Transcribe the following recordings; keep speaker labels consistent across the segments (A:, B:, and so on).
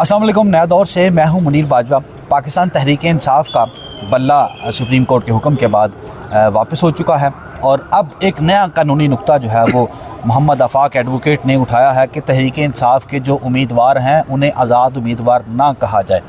A: अस्सलाम वालेकुम। नया दौर से मैं हूं मुनीर बाजवा। पाकिस्तान तहरीक इंसाफ का बल्ला सुप्रीम कोर्ट के हुक्म के बाद वापस हो चुका है और अब एक नया कानूनी नुक्ता जो है वो मोहम्मद आफाक एडवोकेट ने उठाया है कि तहरीक इंसाफ के जो उम्मीदवार हैं उन्हें आज़ाद उम्मीदवार ना कहा जाए।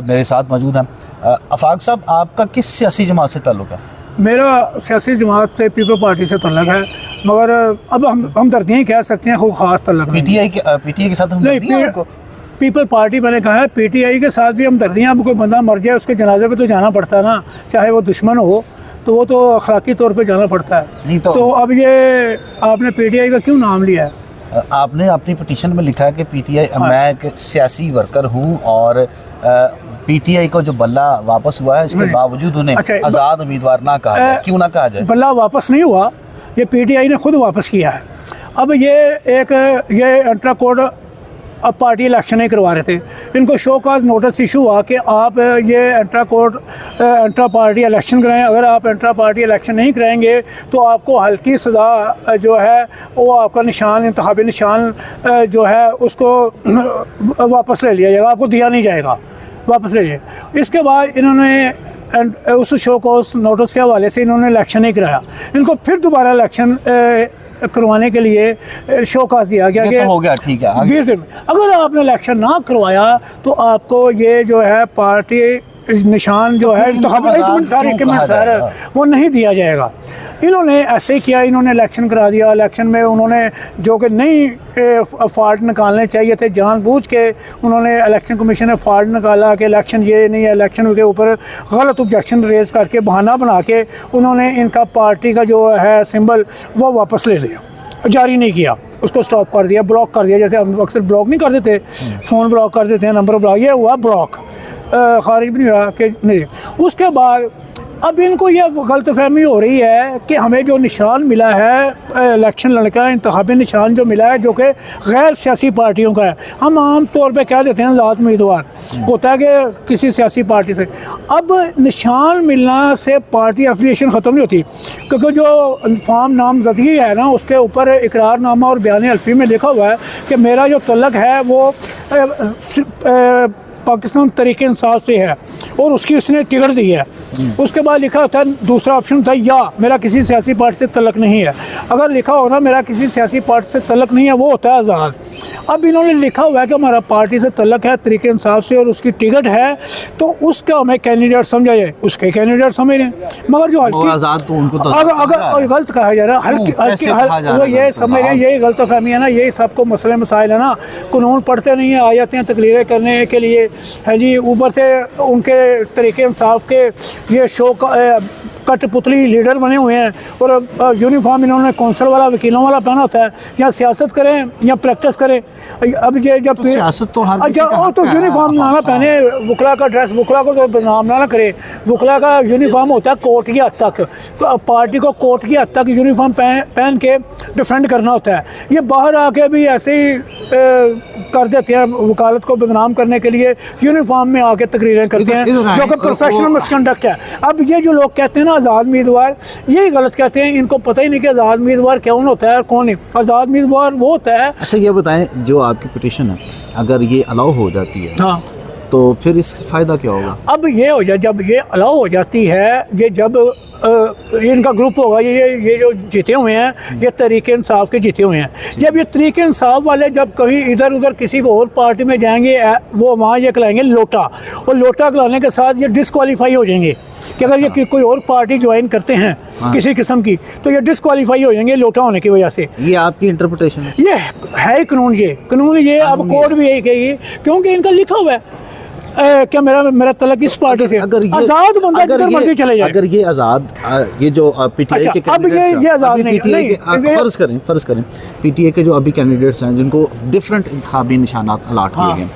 A: मेरे साथ मौजूद हैं आफाक साहब। आपका किस सियासी जमात से ताल्लुक़ है?
B: मेरा सियासी जमात से पीपल पार्टी से तल्लक है, मगर अब हम दर्दियाँ ही कह सकते हैं, कोई ख़ास तल्लक नहीं।
A: पीटीआई के साथ हमदर्दी है आपको?
B: पीपल पार्टी मैंने कहा है, पीटीआई के साथ भी हमदर्दियाँ। अब कोई बंदा मर जाए उसके जनाजे पे तो जाना पड़ता है ना, चाहे वो दुश्मन हो, तो वो तो अखलाकी तौर पे जाना पड़ता है।
A: नहीं
B: तो अब ये आपने पीटीआई का क्यों नाम लिया है?
A: आपने अपनी पिटीशन में लिखा है कि पीटीआई मैं एक सियासी वर्कर हूँ और पीटीआई को जो बल्ला वापस हुआ है इसके बावजूद उन्हें आज़ाद उम्मीदवार ना कहा जाए। क्यों ना कहा जाए? बल्ला
B: वापस नहीं हुआ, ये पीटीआई ने खुद वापस किया है। अब ये इंट्रा कोर्ट अब पार्टी इलेक्शन नहीं करवा रहे थे, इनको शो काज नोटिस इशू हुआ कि आप ये इंट्रा पार्टी इलेक्शन कराएं। अगर आप इंट्रा पार्टी इलेक्शन नहीं कराएंगे तो आपको हल्की सज़ा जो है वो आपका निशान, इंतखाबी निशान जो है उसको वापस ले लिया जाएगा, आपको दिया नहीं जाएगा, वापस ले जाए। इसके बाद इन्होंने उस शो कॉज नोटिस के हवाले से इन्होंने इलेक्शन नहीं कराया। इनको फिर दोबारा इलेक्शन करवाने के लिए शो काज दिया गया कि
A: हो गया, ठीक है,
B: 20 दिन में अगर आपने इलेक्शन ना करवाया तो आपको ये जो है पार्टी निशान जो है वो नहीं दिया जाएगा। इन्होंने ऐसे ही किया, इन्होंने इलेक्शन करा दिया। इलेक्शन में उन्होंने जो कि नहीं फॉल्ट निकालने चाहिए थे, जानबूझ के उन्होंने इलेक्शन कमीशन ने फॉल्ट निकाला कि इलेक्शन ये नहीं है, इलेक्शन के ऊपर गलत ऑब्जेक्शन रेज करके बहाना बना के उन्होंने इनका पार्टी का जो है सिंबल वो वापस ले लिया, जारी नहीं किया, उसको स्टॉप कर दिया, ब्लॉक कर दिया। जैसे हम अक्सर ब्लॉक नहीं कर देते, फ़ोन ब्लॉक कर देते हैं, नंबर ब्लॉक, ये हुआ ब्लॉक, खारिज भी नहीं हुआ कि नहीं। उसके बाद अब इनको ये गलतफहमी हो रही है कि हमें जो निशान मिला है इलेक्शन लड़ने का, इंतखाबी निशान जो मिला है जो कि गैर सियासी पार्टियों का है, हम आम तौर पे कह देते हैं आज़ाद उम्मीदवार होता है कि किसी सियासी पार्टी से। अब निशान मिलना से पार्टी एफिलिएशन ख़त्म नहीं होती, क्योंकि जो फॉर्म नामजदगी है ना उसके ऊपर इकरारनामा और बयान हल्फी में लिखा हुआ है कि मेरा जो तल्लक है वो पाकिस्तान तहरीक इंसाफ से है और उसकी उसने टिकट दी है। उसके बाद लिखा था, दूसरा ऑप्शन था या मेरा किसी सियासी पार्टी से तल्लक नहीं है। अगर लिखा हो ना मेरा किसी सियासी पार्टी से तल्लक नहीं है, वो होता है आज़ाद। अब इन्होंने लिखा हुआ है कि हमारा पार्टी से तल्लक है तहरीक इंसाफ से और उसकी टिकट है, तो उसका हमें कैंडिडेट समझा जाए, उसके कैंडिडेट समझ रहे हैं। मगर जो हल्की
A: आज़ाद तो उनको तो
B: अगर गलत कहा जा रहा है, वो ये समझ रहे हैं, यही गलत फहमी है ना, यही सबको मसले मसाइल है ना। कानून पढ़ते नहीं है, आ जाते हैं तकरीरें करने के लिए, है जी। ऊपर से उनके तरीके इंसाफ के ये शो कठपुतली लीडर बने हुए हैं और यूनिफॉर्म इन्होंने कौंसल वाला, वकीलों वाला पहना होता है। या सियासत करें या प्रैक्टिस करें। अब ये जब
A: सियासत तो हर
B: तो यूनिफॉर्म ना पहने, वकला का ड्रेस, वकला को तो बदनाम ना करे। वकला का यूनिफॉर्म होता है कोर्ट की हद तक, तो पार्टी को कोर्ट की हद तक यूनिफॉर्म पहन के डिफेंड करना होता है। ये बाहर आके भी ऐसे ही कर देते हैं, वकालत को बदनाम करने के लिए यूनिफॉर्म में आके तकरीरें करते हैं, जो कि प्रोफेशनल मिसकंडक्ट है। अब ये जो लोग कहते हैं ना आज़ाद उम्मीदवार, यही गलत कहते हैं। इनको पता ही नहीं कि आज़ाद उम्मीदवार कौन होता है और कौन नहीं। आज़ाद उम्मीदवार वो होता है।
A: अच्छा ये बताएं, जो आपकी पिटीशन है अगर ये अलाउ हो जाती है, हाँ, तो फिर इसका फ़ायदा क्या होगा? अब
B: ये हो जाए, जब ये अलाउ हो जाती है, ये जब इनका ग्रुप होगा, ये जो जीते हुए हैं, ये तहरीक इंसाफ के जीते हुए हैं। जब ये तहरीक इंसाफ वाले जब कहीं इधर उधर किसी को और पार्टी में जाएंगे, वो वहाँ ये खिलाएंगे लोटा, और लोटा खिलाने के साथ ये डिसक्वालीफाई हो जाएंगे कि अगर ये कोई और पार्टी ज्वाइन करते हैं किसी किस्म की, तो ये डिसक्वालीफाई हो जाएंगे लोटा होने की वजह से।
A: ये आपकी इंटरप्रिटेशन है? ये
B: है कानून ये अब कोर्ट भी यही कहेगी, क्योंकि इनका लिखा हुआ है क्या मेरा तलक इस पार्टी से। आज़ाद बंदा जिधर मर्जी चले जाए।
A: अगर ये आज़ाद, ये जो पीटीआई के
B: अब ये आज़ाद नहीं,
A: फर्ज करें पीटीआई के जो अभी कैंडिडेट्स हैं जिनको डिफरेंट इंतखाबी निशानात अलाट किए गए,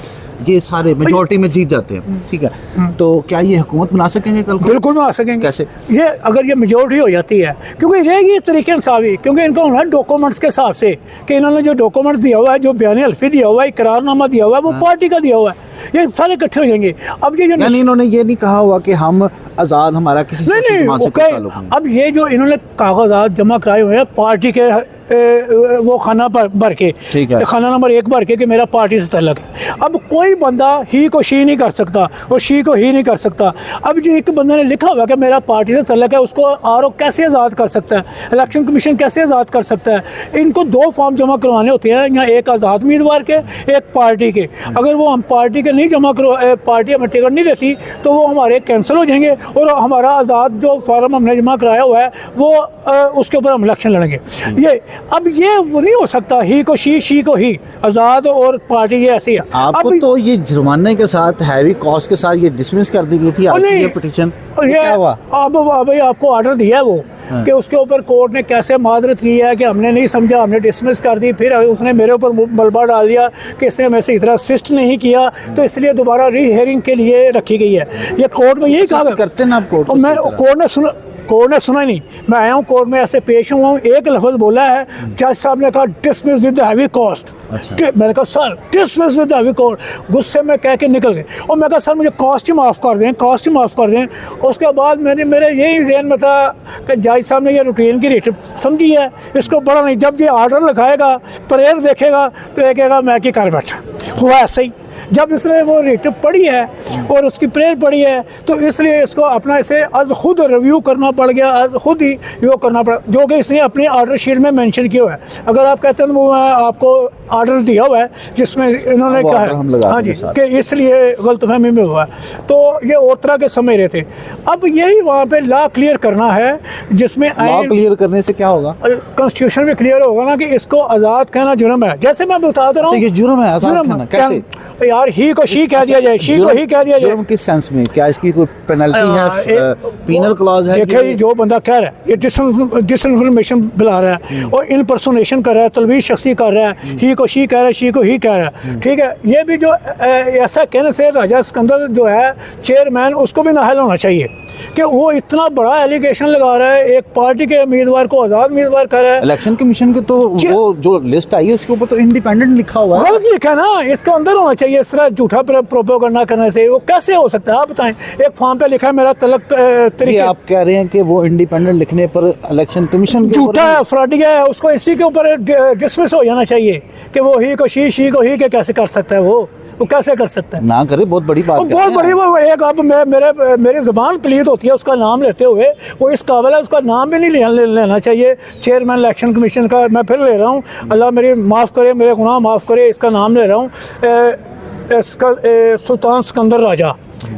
A: ये सारे मेजॉरिटी में जीत जाते हैं, ठीक है, तो क्या ये हुकूमत बना सकेंगे कल को?
B: बिल्कुल बना सकेंगे।
A: कैसे?
B: ये अगर ये मेजॉरिटी हो जाती है, क्योंकि रहेगी तरीके इंसाफी, क्योंकि इनको होना है डॉक्यूमेंट्स के हिसाब से कि इन्होंने जो डॉक्यूमेंट्स दिया हुआ है, जो बयान हल्फी दिया हुआ है, इकरारनामा दिया हुआ है, वो पार्टी का दिया हुआ है। ये सारे इकट्ठे हो जाएंगे। अब ये जो
A: यानी इन्होंने ये नहीं कहा हुआ कि हम आज़ाद, हमारा किसी
B: नहीं
A: सियासी जमात से कोई
B: नहीं
A: ताल्लुक नहीं।
B: अब ये जो इन्होंने कागजात जमा कराए हुए हैं पार्टी के वो खाना भर के,
A: ठीक है।
B: खाना नंबर 1 भर के कि मेरा पार्टी से तल्लक है। अब कोई बंदा ही को शी नहीं कर सकता और शी को ही नहीं कर सकता। अब जो एक बंदे ने लिखा हुआ कि मेरा पार्टी से तल्लक है, उसको आरओ कैसे आज़ाद कर सकता है, इलेक्शन कमीशन कैसे आज़ाद कर सकता है? इनको 2 फॉर्म जमा करवाने होते हैं, या एक आज़ाद उम्मीदवार के, एक पार्टी के। अगर वो हम पार्टी के नहीं जमा करवा, पार्टी हमें टिकट नहीं देती तो वो हमारे कैंसिल हो जाएंगे और हमारा आज़ाद जो फॉर्म हमने जमा कराया हुआ है वो उसके ऊपर हम इलेक्शन लड़ेंगे। ये अब ये वो नहीं हो सकता, ही को शी को ही, आज़ाद और पार्टी ये ऐसी है।
A: आपको
B: अब
A: तो ये जुर्माने के साथ, हैवी कॉस्ट के साथ ये डिसमिस कर दी गई थी आपकी ये पिटीशन, क्या हुआ?
B: अब भाई आपको ऑर्डर दिया है वो कि उसके ऊपर कोर्ट ने कैसे माजरत की है कि हमने नहीं समझा, हमने डिसमिस कर दी। फिर उसने मेरे ऊपर मलबा डाल दिया कि इसने मेरे से इतना असिस्ट नहीं किया, तो इसलिए दोबारा री हेयरिंग के लिए रखी गई है। ये कोर्ट में यही कहा
A: करते हैं आप कोर्ट,
B: मैं कोर्ट ने सुना नहीं। मैं आया हूँ कोर्ट में ऐसे पेश हुआ हूँ, एक लफ्ज़ बोला है, जज साहब ने कहा डिसमिस विद हैवी कॉस्ट। मैंने कहा sir dismiss with heavy cost, गुस्से में कह के निकल गए। और मैं कहा सर मुझे कॉस्ट ही माफ़ कर दें, कॉस्ट ही माफ़ कर दें। उसके बाद मेरे यही जहन में था कि जज साहब ने ये रूटीन की रेट समझी है, इसको बड़ा नहीं, जब ये ऑर्डर लगाएगा, प्रेयर देखेगा तो ये कहेगा मैं क्या कर बैठा। हुआ ऐसे ही, जब इसने वो रेट पढ़ी है और उसकी प्रेयर पढ़ी है तो इसलिए इसको अपना इसे आज खुद रिव्यू करना पड़ गया, आज खुद ही वो करना पड़ा, जो कि इसने अपनी ऑर्डर शीट में मेंशन किया हुआ है। अगर आप कहते हैं तो वो आपको ऑर्डर दिया हुआ है जिसमें इन्होंने कहा है हाँ जी कि इसलिए गलतफहमी में हुआ है, तो ये और तरह के समझ रहे थे। अब यही वहाँ पे लॉ क्लियर करना है, जिसमें
A: लॉ क्लियर करने से क्या होगा?
B: कॉन्स्टिट्यूशन में क्लियर होगा ना कि इसको आज़ाद कहना जुर्म है। जैसे मैं बता दे रहा हूँ
A: ये जुर्म है आज़ाद कहना, कैसे
B: यार ही को शी कह दिया जाए, शी को ही कह दिया जाए।
A: जुर्म किस सेंस में? क्या इसकी कोई पेनल्टी है, पीनल क्लॉज है?
B: देखिए जो बंदा कह रहा है ये डिसइंफॉर्मेशन फैला रहा है और इनपर्सोनेशन कर रहा है, तलवीज शख्सी कर रहा है, ही को शी कह रहा है, शी को ही कह रहा है, ठीक है। ये भी जो ऐसा कहने से राजा सिकंदर जो है चेयरमैन, उसको भी नाहल होना चाहिए कि वो इतना बड़ा एलिगेशन लगा रहा है, एक पार्टी के उम्मीदवार को आज़ाद उम्मीदवार कर रहा है।
A: इलेक्शन कमीशन के तो वो जो लिस्ट आई है उसके ऊपर तो इंडिपेंडेंट लिखा हुआ है।
B: गलत लिखा है ना, इसके अंदर होना चाहिए। इस तरह झूठा प्रोपेगेंडा करने से वो कैसे हो सकता है? आप बताएं, एक फॉर्म पे लिखा है मेरा तलक तरीके,
A: आप कह रहे हैं कि वो इंडिपेंडेंट लिखने पर इलेक्शन कमीशन
B: झूठा है, फ्रॉडिया है, उसको इसी के ऊपर डिसमिस हो जाना चाहिए कि वो ही को शी को ही के कैसे कर सकता है, वो कैसे कर सकता है?
A: ना करे, बहुत बड़ी बात,
B: बहुत बड़ी। वो एक अब मेरी ज़बान प्लीत होती है उसका नाम लेते हुए, वो इस काबिल है, उसका नाम भी नहीं लेना चाहिए। चेयरमैन इलेक्शन कमीशन का मैं फिर ले रहा हूँ, अल्लाह मेरी माफ़ करे, मेरे गुनाह माफ़ करे, इसका नाम ले रहा हूँ, इसका सुल्तान सिकंदर राजा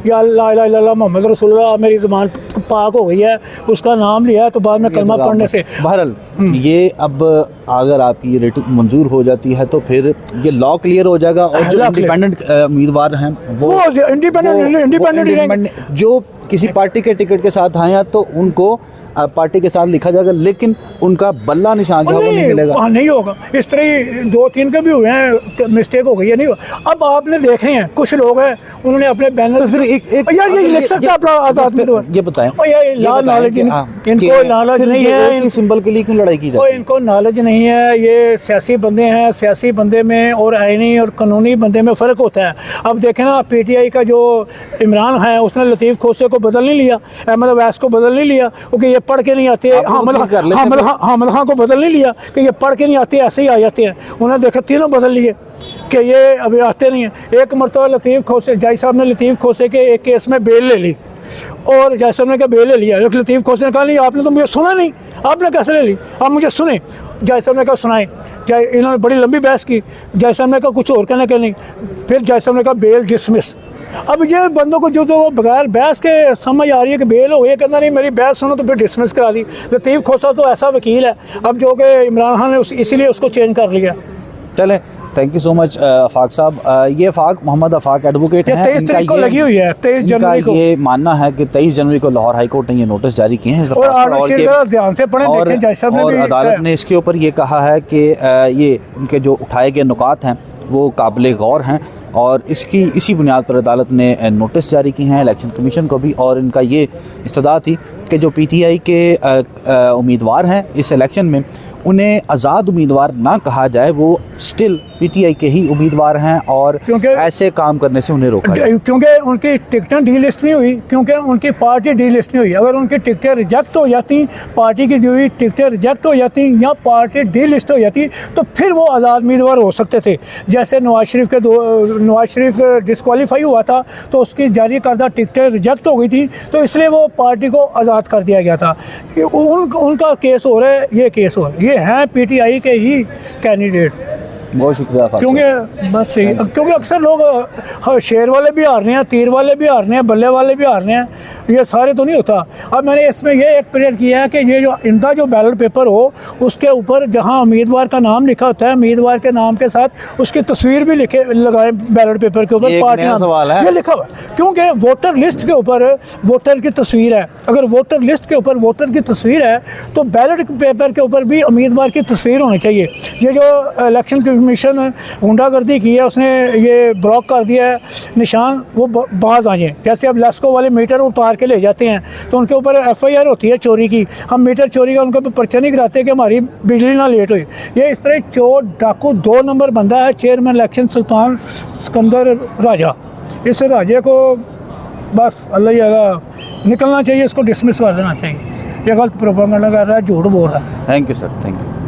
B: या अल्लाह मोहम्मद रसूलुल्लाह, मेरी ज़बान पाक हो गई है, उसका नाम लिया तो बाद में कलमा पढ़ने से।
A: बहरहाल ये अब अगर आपकी ये रेट मंजूर हो जाती है तो फिर ये लॉ क्लियर हो जाएगा और जो इंडिपेंडेंट उम्मीदवार हैं वो इंडिपेंडेंट जो किसी पार्टी के टिकट के साथ आए तो उनको पार्टी के साथ लिखा जाएगा, लेकिन उनका बल्ला निशान जो नहीं मिलेगा।
B: नहीं होगा। इस तरह 2-3 के भी हुए हैं, मिस्टेक हो गई है, नहीं हुआ। अब आपने देख रहे हैं कुछ लोग हैं उन्होंने अपने बैनर
A: तो फिर एक
B: यार ये लिख सकता है अपना आज़ाद में,
A: ये बताएं,
B: इनको नॉलेज नहीं है,
A: सिंबल के लिए क्यों लड़ाई की जाती है?
B: इनको नॉलेज नहीं है। ये सियासी बंदे हैं, सियासी बंदे में और आईनी और कानूनी बंदे में फ़र्क होता है। अब देखें ना, PTI का जो इमरान है उसने लतीफ़ खोसे को बदल नहीं लिया, अहमद अवैस को बदल नहीं लिया क्योंकि ये पढ़ के नहीं आते, हामिद खान को बदल नहीं लिया कि ये पढ़ के नहीं आते, ऐसे ही आ जाते हैं। उन्होंने देखा तीनों बदल लिए कि ये अभी आते नहीं हैं। एक मरतबा लतीफ़ खोसे, जज साहब ने लतीफ़ खोसे के एक केस में बेल ले ली और जज साहब ने कहा बेल ले लिया, लतीफ़ खोसे ने कहा नहीं आपने तो मुझे सुना नहीं, आपने कैसे ले ली, आप मुझे सुने। जज साहब ने कहा सुनाए, इन्होंने बड़ी लंबी बहस की, जज साहब ने कहा कुछ और कहने के नहीं, फिर जज साहब ने कहा बेल डिसमिस। अब ये बंदों को जो तो बगैर बहस के समझ आ रही है कि बेल हो, ये कहना नहीं मेरी बहस सुनो तो फिर डिसमिस करा दी। लतीफ़ खोसा तो ऐसा वकील है अब जो कि इमरान खान ने इसीलिए उसको चेंज कर लिया।
A: चले, थैंक यू सो मच आफाक साहब। ये मोहम्मद आफाक एडवोकेट हैं,
B: 23 तारीख को लगी हुई है, 23 जनवरी को।
A: ये मानना है कि 23 जनवरी को लाहौर हाई कोर्ट ने ये नोटिस जारी किए हैं
B: और ध्यान से पढ़ें, देखें जज साहब ने भी,
A: अदालत ने इसके ऊपर ये कहा है कि ये उनके जो उठाए गए नुकात हैं वो काबिल गौर हैं और इसी बुनियाद पर अदालत ने नोटिस जारी की हैं इलेक्शन कमीशन को भी। और इनका ये इस्तदा थी कि जो PTI के उम्मीदवार हैं इस इलेक्शन में उन्हें आज़ाद उम्मीदवार ना कहा जाए, वो स्टिल पीटीआई के ही उम्मीदवार हैं और
B: क्योंकि
A: ऐसे काम करने से उन्हें रोका जाए?
B: क्योंकि उनकी टिकटें डी लिस्ट नहीं हुई, क्योंकि उनकी पार्टी डी लिस्ट नहीं हुई। अगर उनकी टिकटें रिजेक्ट हो जाती, पार्टी की दी हुई टिकटें रिजेक्ट हो जाती या पार्टी डी लिस्ट हो जाती, तो फिर वो आज़ाद उम्मीदवार हो सकते थे। जैसे नवाज शरीफ डिस्क्वालीफाई हुआ था तो उसकी जारी करदा टिकटें रिजेक्ट हो गई थी, तो इसलिए वो पार्टी को आज़ाद कर दिया गया था। उनका केस हो रहा है, ये केस हो रहा है, ये हैं पीटीआई के ही कैंडिडेट।
A: बहुत शुक्रिया फारूक साहब।
B: क्योंकि बस सही, क्योंकि अक्सर लोग शेर वाले भी हार रहे हैं, तीर वाले भी हार रहे हैं, बल्ले वाले भी हार रहे हैं, ये सारे तो नहीं होता। अब मैंने इसमें ये एक प्रेयर किया है कि ये जो इनका जो बैलेट पेपर हो उसके ऊपर जहां उम्मीदवार का नाम लिखा होता है, उम्मीदवार के नाम के साथ उसकी तस्वीर भी लगाए बैलेट पेपर के ऊपर, पार्टी नाम ये लिखा हुआ है। क्योंकि वोटर लिस्ट के ऊपर वोटर की तस्वीर है, अगर वोटर लिस्ट के ऊपर वोटर की तस्वीर है तो बैलेट पेपर के ऊपर भी उम्मीदवार की तस्वीर होनी चाहिए। ये जो इलेक्शन कमीशन गुंडागर्दी की है, उसने ये ब्लॉक कर दिया है निशान, वो बाज आ जाए। जैसे अब लेस्को वाले मीटर उतार के ले जाते हैं तो उनके ऊपर एफआईआर होती है चोरी की, हम मीटर चोरी का उनके ऊपर पर्चा नहीं कराते कि हमारी बिजली ना लेट हुई। ये इस तरह चोर डाकू 2 नंबर बंदा है चेयरमैन इलेक्शन सुल्तान सिकंदर राजा। इस राजे को बस अल्लाह निकलना चाहिए, इसको डिसमिस कर देना चाहिए। ये गलत प्रोपेगेंडा कर रहा है, झूठ बोल रहा है।
A: Thank you sir, thank you.